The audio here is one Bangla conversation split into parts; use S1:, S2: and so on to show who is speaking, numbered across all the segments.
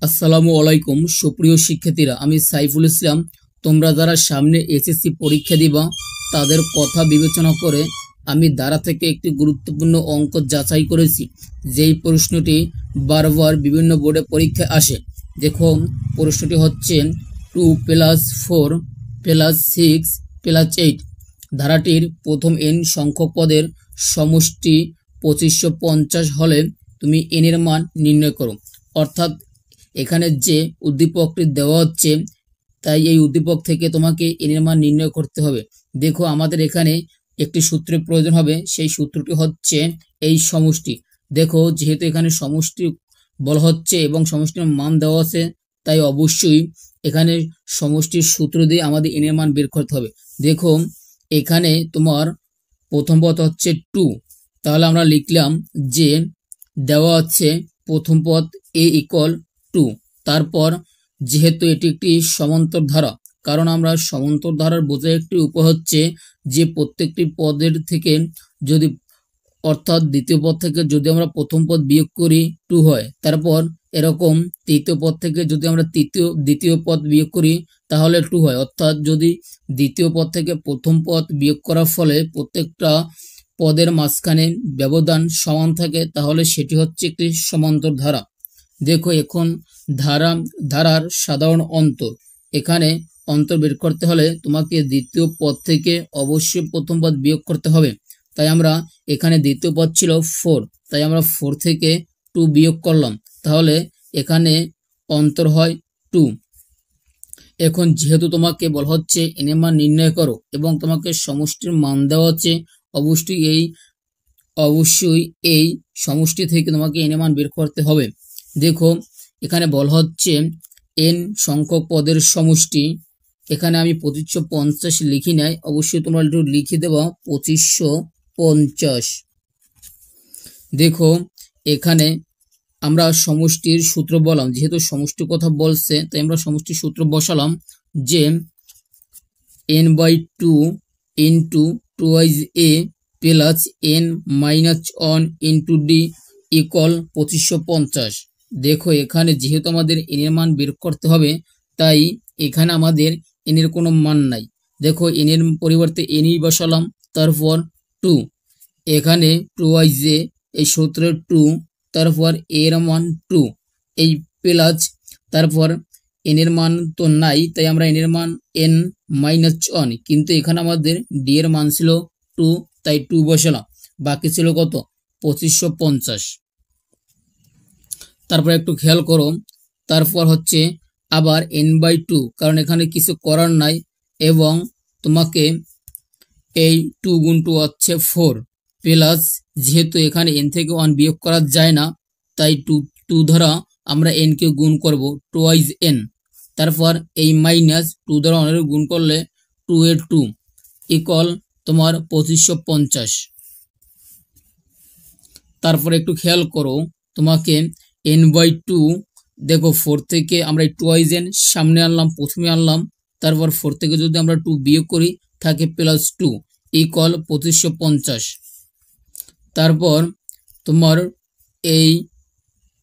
S1: আসসালামু আলাইকুম সুপ্রিয় শিক্ষার্থীরা, আমি সাইফুল ইসলাম। তোমরা যারা সামনে এসএসসি পরীক্ষা দিবা তাদের কথা বিবেচনা করে আমি দ্বারা থেকে একটি গুরুত্বপূর্ণ অঙ্ক যাচাই করেছি, যেই প্রশ্নটি বারবার বিভিন্ন বোর্ডে পরীক্ষায় আসে। দেখো, প্রশ্নটি হচ্ছে 2 + 4 + 6 + 8 ধারাটির প্রথম n সংখ্যক পদের সমষ্টি 2550 হলে তুমি n এর মান নির্ণয় করো। অর্থাৎ এখানে যে উদ্দীপকটি দেওয়া হচ্ছে, তাই এই উদ্দীপক থেকে তোমাকে n এর মান নির্ণয় করতে হবে। দেখো, আমাদের এখানে একটি সূত্রের প্রয়োজন হবে, সেই সূত্রটি হচ্ছে এই সমষ্টি। দেখো, যেহেতু এখানে সমষ্টি বলা হচ্ছে এবং সমষ্টির মান দেওয়া আছে, তাই অবশ্যই এখানে সমষ্টির সূত্র দিয়ে আমাদের n এর মান বের করতে হবে। দেখো, এখানে তোমার প্রথম পদ হচ্ছে 2, তাহলে আমরা লিখলাম যে দেওয়া আছে প্রথম পদ a = 2। তারপর যেহেতু এটি একটি সমান্তর ধারা, কারণ আমরা সমান্তর ধারার বোঝার একটি উপায় হচ্ছে যে প্রত্যেকটি পদের থেকে যদি, অর্থাৎ দ্বিতীয় পদ থেকে যদি আমরা প্রথম পদ বিয়োগ করি 2 হয়, তারপর এরকম তৃতীয় পদ থেকে যদি আমরা দ্বিতীয় পদ বিয়োগ করি তাহলে 2 হয়। অর্থাৎ যদি দ্বিতীয় পদ থেকে প্রথম পদ বিয়োগ করার ফলে প্রত্যেকটা পদের মাঝখানে ব্যবধান সমান থাকে, তাহলে সেটি হচ্ছে একটি সমান্তর ধারা। দেখো, এখন ধারার সাধারণ অন্তর, এখানে অন্তর বের করতে হলে তোমাকে দ্বিতীয় পদ থেকে অবশ্যই প্রথম পদ বিয়োগ করতে হবে। তাই আমরা এখানে দ্বিতীয় পদ ছিল 4, তাই আমরা 4 থেকে 2 বিয়োগ করলাম, তাহলে এখানে অন্তর হয় 2। এখন যেহেতু তোমাকে বলা হচ্ছে n এর মান নির্ণয় করো এবং তোমাকে সমষ্টির মান দেওয়া হচ্ছে, অবশ্যই এই সমষ্টি থেকে তোমাকে n এর মান বের করতে হবে। দেখো, এখানে বলা হচ্ছে n সংখ্যক পদের সমষ্টি। এখানে আমি 2550 লিখি নাই, অবশ্যই তোমরা একটু লিখে দেবা 2550। দেখো, এখানে আমরা সমষ্টির সূত্র বললাম, যেহেতু সমষ্টির কথা বলছে তাই আমরা সমষ্টির সূত্র বসালাম যে n/2 × 2a + n-1 × d = 2550। দেখো, এখানে যেহেতু আমাদের n এর মান বের করতে হবে, তাই এখানে আমাদের n এর কোনো মান নাই। দেখো, n এর পরিবর্তে n বসালাম, তারপর 2, এখানে 2a, এই সূত্রের 2, তারপর a এর মান 2, এই প্লাস, তারপর n এর মান তো নাই, তাই আমরা n এর মান n-1, কিন্তু এখানে আমাদের d এর মান ছিল 2, তাই 2 বসালাম, বাকি ছিল কত? 2550। তারপর একটু খেয়াল করো, তারপর হচ্ছে আবার n/2, কারণ এখানে কিছু করার নাই, এবং তোমাকে এই 2 × 2 হচ্ছে 4, প্লাস যেহেতু এখানে n থেকে 1 বিয়োগ করা যায় না, তাই 2 দ্বারা আমরা n কে গুণ করব 2n, তারপর এই মাইনাস 2 দ্বারা 1 গুণ করলে 2 = তোমার 2550। তারপর একটু খেয়াল করো, তোমাকে n/2, দেখো 4 থেকে আমরা 2n সামনে আনলাম, প্রথমে আনলাম, তারপর 4 থেকে যদি আমরা 2 বিয়োগ করি থাকে +2 = 2550। তারপর তোমার এই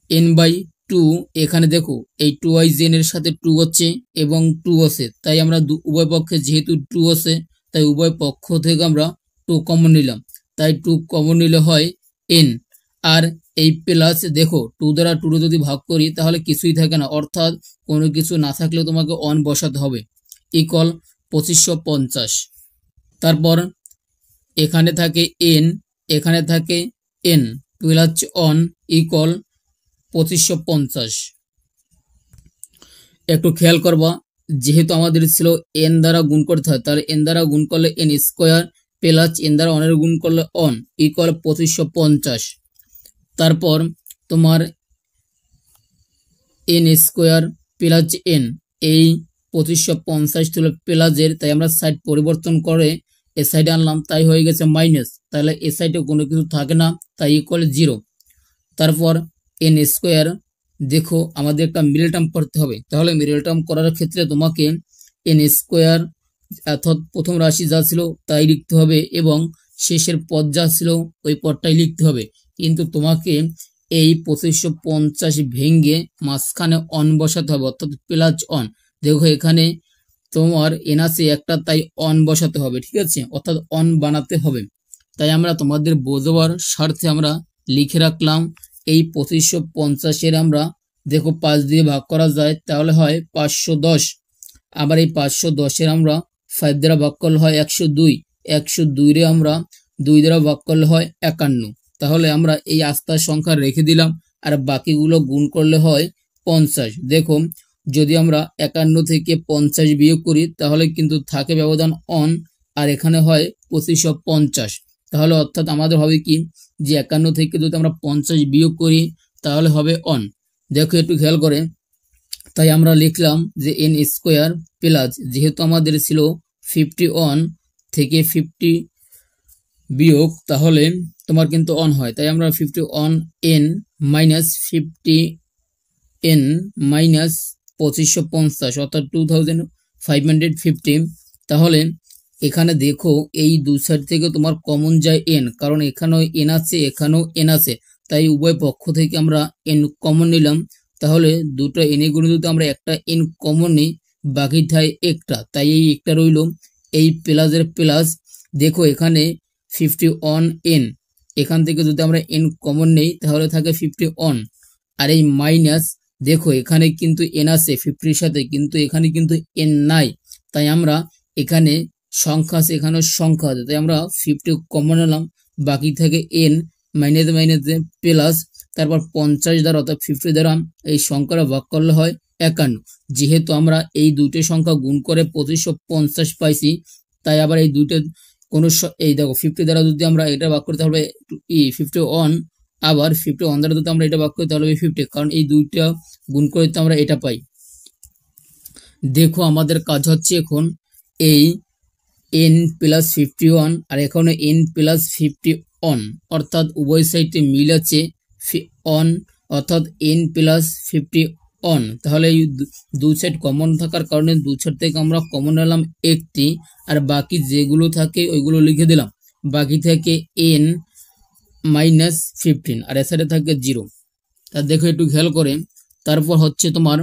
S1: n/2, এখানে দেখো এই 2n এর সাথে 2 হচ্ছে এবং 2 আছে, তাই আমরা উভয় পক্ষে যেহেতু 2 আছে, তাই উভয় পক্ষ থেকে আমরা 2 কমন নিলাম, তাই 2 কমন নিলে হয় n। আর এই প্লাস, দেখো 2 দ্বারা 2 যদি ভাগ করি তাহলে কিছুই থাকে না, অর্থাৎ কোনো কিছু না থাকলে তোমাকে 1 বসাতে হবে, = 2550। তারপর এখানে থাকে n, এখানে থাকে n প্লাস 1 = 2550। একটু খেয়াল করবা, যেহেতু আমাদের ছিল n দ্বারা গুণ করতে হয়, তাহলে n দ্বারা গুণ করলে n² প্লাস n দ্বারা 1 গুণ করলে 1 = 2550। তারপর তোমার n² প্লাস n, এই 2550 ছিল প্লাসের, তাই আমরা সাইড পরিবর্তন করে এ সাইডে আনলাম, তাই হয়ে গেছে মাইনাস, তাহলে এ সাইডে কোনো কিছু থাকে না, তাই = 0। তারপর n², দেখো আমাদের একটা মিডল টার্ম করতে হবে, তাহলে মিডল টার্ম করার ক্ষেত্রে তোমাকে n², অর্থাৎ প্রথম রাশি যা ছিল তাই লিখতে হবে এবং শেষের পদ যা ছিল ওই পদটাই লিখতে হবে, কিন্তু তোমাকে এই 2550 ভেঙে মাঝখানে অন বসাতে হবে, অর্থাৎ প্লাস অন। দেখো এখানে তোমার এন আছে একটা, তাই অন বসাতে হবে, ঠিক আছে, অর্থাৎ অন বানাতে হবে। তাই আমরা তোমাদের বোঝাবার স্বার্থে আমরা লিখে রাখলাম এই 2550 আমরা দেখো 5 দিয়ে ভাগ করা যায়, তাহলে হয় 510। আবার এই 510 আমরা 5 দ্বারা ভাগ করলে হয় 102। 102 রে আমরা 2 দ্বারা ভাগ করলে হয় 51। তাহলে আমরা এই আস্থার সংখ্যা রেখে দিলাম, আর বাকিগুলো গুণ করলে হয় 50। দেখো যদি আমরা 51 থেকে 50 বিয়োগ করি তাহলে কিন্তু থাকে ব্যবধান অন, আর এখানে হয় 2550। তাহলে অর্থাৎ আমাদের হবে কি, যে 51 থেকে যদি আমরা 50 বিয়োগ করি তাহলে হবে অন। দেখো একটু খেয়াল করে, তাই আমরা লিখলাম যে এন স্কোয়ার প্লাস, যেহেতু আমাদের ছিল 51 থেকে 50 বিয়োগ, তাহলে তোমার কিন্তু অন হয়, তাই আমরা 51 এন মাইনাস 50 এন মাইনাস 2550 অর্থাৎ 2550। তাহলে এখানে দেখো এই দু সাইড থেকে তোমার কমন যায় এন, কারণ এখানেও এন আছে এখানেও এন আছে, তাই উভয় পক্ষ থেকে আমরা এন কমন নিলাম। তাহলে দুটো এনে গুণে যদি আমরা একটা এন কমন নিই, বাকিটাই একটা, তাই এই একটা রইল, এই প্লাসের প্লাস। দেখো এখানে 51 এন, এখান থেকে যদি আমরা এন কমন নেই তাহলে থাকে 51, আর এই মাইনাস, দেখো এখানে কিন্তু এন আছে 50-র সাথে, কিন্তু এখানে কিন্তু এন নাই, তাই আমরা এখানে সংখ্যা আছে এখানেও সংখ্যা আছে, তাই আমরা 50 কমন নিলাম, বাকি থাকে এন মাইনাস মাইনাসে প্লাস, তারপর 50 দ্বারা অর্থাৎ 50 দ্বারা এই সংখ্যাটা ভাগ করলে হয় 51। যেহেতু আমরা এই দুটো সংখ্যা গুণ করে 2550 পাইছি, তাই আবার এই দুটো কোনো এই দেখো 50 দ্বারা যদি আমরা এটা ভাগ করতে হবে 51, আবার 51 দ্বারা যদি আমরা এটা ভাগ করি তাহলে 50, কারণ এই দুইটা গুণ করে তো আমরা এটা পাই। দেখো আমাদের কাজ হচ্ছে এখন এই n প্লাস 51 আর এখানে n প্লাস 51, অর্থাৎ উভয় সাইডে মিল আছে অন, অর্থাৎ n প্লাস 51। তাহলে এই দু সাইড কমন থাকার কারণে দু সাইড থেকে আমরা কমন নিলাম একটি, আর বাকি যেগুলো থাকে ওইগুলো লিখে দিলাম। বাকি থেকে n মাইনাস 15 আর এর সাইডে থাকে 0। তা দেখো একটু খেয়াল করে, তারপর হচ্ছে তোমার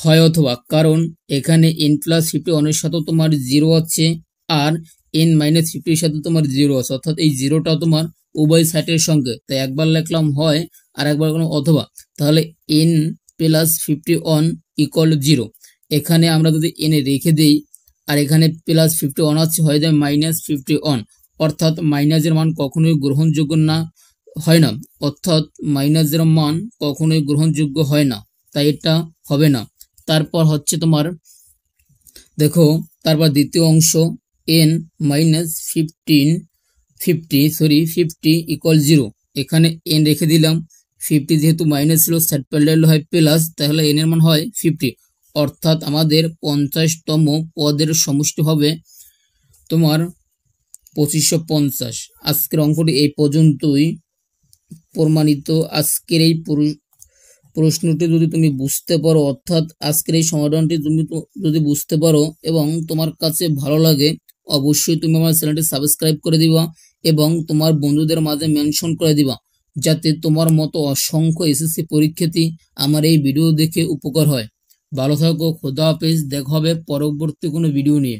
S1: হয় অথবা, কারণ এখানে n প্লাস 51 এর সাথে তোমার 0 আছে, আর n মাইনাস 50 এর সাথে তোমার 0 আছে, অর্থাৎ এই 0টা তোমার উভয় সাইডের সঙ্গে, তাই একবার লিখলাম হয় আর একবার লিখলাম অথবা। তাহলে n প্লাস 51 ইকুয়াল 0। এখানে আমরা যদি n রেখে দেই আর এখানে প্লাস 51 আছে, হয়ে যায় মাইনাস 51, অর্থাৎ মাইনাসের মান কখনোই গ্রহণযোগ্য না হয় না, অর্থাৎ মাইনাসের মান কখনোই গ্রহণযোগ্য হয় না, তাই এটা হবে না। তারপর হচ্ছে তোমার দেখো, তারপর দ্বিতীয় অংশ n মাইনাস 50 ইকুয়াল 0। এখানে n রেখে দিলাম, 50 যেহেতু মাইনাস ছিল সাইড প্যারালাল হয় প্লাস, তাহলে n এর মান হয় 50, অর্থাৎ আমাদের 50তম পদের সমষ্টি হবে তোমার 2550। আজকের অঙ্কটি এই পর্যন্তই প্রমাণিত। আজকের এই প্রশ্নটি যদি তুমি বুঝতে পারো, অর্থাৎ আজকের এই সমাধানটি তুমি যদি বুঝতে পারো এবং তোমার কাছে ভালো লাগে, অবশ্যই তুমি আমার চ্যানেলটি সাবস্ক্রাইব করে দিবা এবং তোমার বন্ধুদের মাঝে মেনশন করে দিবা, যাতে তোমার মতো অসংখ্য এসএসসি পরীক্ষার্থী আমার এই ভিডিও দেখে উপকার হয়। ভালো থাকো, খোদা হাফেজ, দেখা হবে পরবর্তী কোনো ভিডিও নিয়ে।